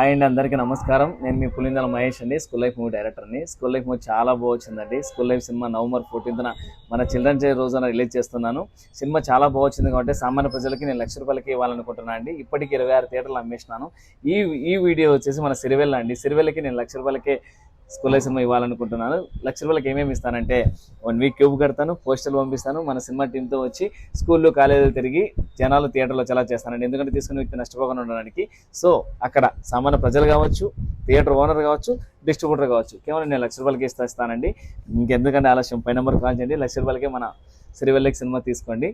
And అందరికీ నమస్కారం. నేను మీ పులిందల మహేష్ అండి, స్కూల్ లైఫ్ మూవీ డైరెక్టర్ని. స్కూల్ లైఫ్ మూవీ చాలా బాగుందండి. School life cinema November 14th మన చిల్డ్రన్స్ డే రోజున రిలీజ్ చేస్తున్నాను. సినిమా చాలా బాగుంది కాబట్టి సామాన్య ప్రజలకి నేను ₹1,00,000 ఇవ్వాలనుకుంటున్నాను అండి. ఇప్పటికీ 26 థియేటర్లు అమ్మేసినాను. ఈ వీడియో వచ్చేసి మన సిరివెల్ల అండి. సిరివెల్లకి నేను ₹1,00,000 స్కూల్ లైఫ్ సినిమా ఇవ్వాలనుకుంటున్నాను. ₹1,00,000 ఏమేమి ఇస్తానంటే 1 వీక్ క్యూబ్ కడతాను, పోస్టర్లు పంపిస్తాను, మన సినిమా టీంతో వచ్చి స్కూళ్ళు కాలేజీలు తిరిగి జనాలు థియేటర్లో చాలా చేస్తానండి. ఎందుకంటే తీసుకునే వ్యక్తి నష్టపోకుండా ఉండడానికి. సో అక్కడ సామాన్య ప్రజలు కావచ్చు, థియేటర్ ఓనర్ కావచ్చు, డిస్ట్రిబ్యూటర్ కావచ్చు, కేవలం నేను ₹1,00,000 ఇస్తానండి. ఇంకెందుకంటే ఆలస్యం, పై నెంబర్ కాల్ చేయండి. ₹1,00,000 మన సిరివెల్లకి సినిమా తీసుకోండి.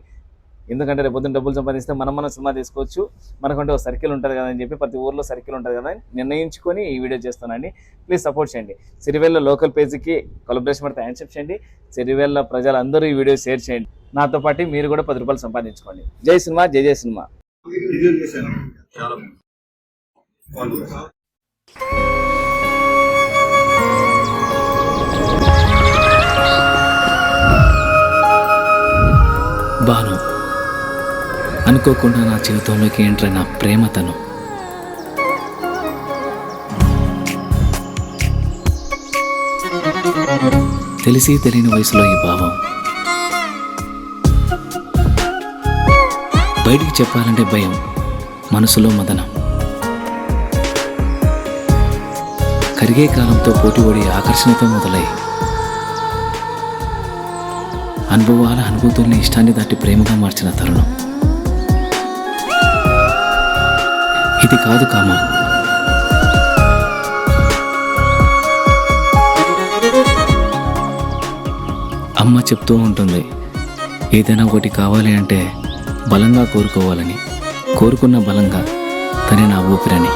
ఎందుకంటే రేపు పొద్దున్న డబ్బులు సంపాదిస్తే మనం సినిమా తీసుకోవచ్చు. మనకంటే ఒక సర్కిల్ ఉంటుంది కదా అని చెప్పి, ప్రతి ఊర్లో సర్కిల్ ఉంటుంది కదా అని నిర్ణయించుకొని ఈ వీడియో చేస్తానండి. ప్లీజ్ సపోర్ట్ చేయండి. సిరివెల్ల లోకల్ పేజీకి కొలబరేషన్ పడితే హ్యాండ్షిప్ చేయండి. సిరివెల్ల ప్రజలందరూ ఈ వీడియో షేర్ చేయండి. నాతో పాటు మీరు కూడా ₹10 సంపాదించుకోండి. జై సినిమా, జై జై సినిమా. బాను అనుకోకుండా నా జీవితంలోకి ఎంటర్ నా ప్రేమతను తెలిసి తెలియని వయసులో ఈ భావం బయటికి చెప్పాలంటే భయం, మనసులో మదనం, కరిగే కాలంతో పోటీపడి ఆకర్షణతో మొదలై అనుభవాల అనుభూతుల్ని ఇష్టాన్ని దాటి ప్రేమగా మార్చిన తరుణం ఇది కాదు కామా. అమ్మ చెప్తూ ఉంటుంది, ఏదైనా ఒకటి కావాలి అంటే బలంగా కోరుకోవాలని, కోరుకున్న బలంగా తనే నా ఊపిరని.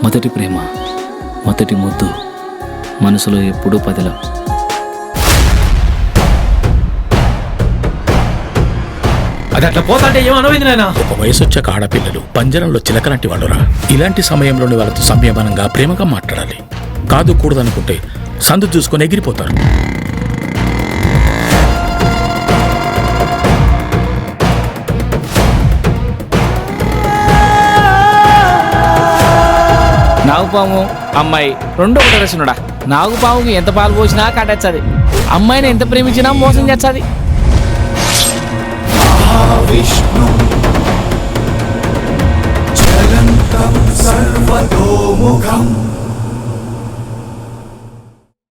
మొదటి ప్రేమ, మొదటి ముద్దు, మనసులో ఎప్పుడూ పదిలం. అది అట్లా పోతాంటే ఏమనమైంది నాయన? ఒక వయసు వచ్చాక ఆడపిల్లలు పంజరంలో చిలకలాంటి వాళ్ళురా. ఇలాంటి సమయంలోని వాళ్ళతో సంయమనంగా ప్రేమగా మాట్లాడాలి. కాదు కూడదనుకుంటే సందు చూసుకొని ఎగిరిపోతారు. నాగుపాము అమ్మాయి రెండు ఒకటి రచనుడా. నాగుపాముకి ఎంత పాలు పోసినా కాటేస్తుంది, అమ్మాయిని ఎంత ప్రేమించినా మోసం చేస్తుంది. విష్ణు చలంతం సర్వతోముఖం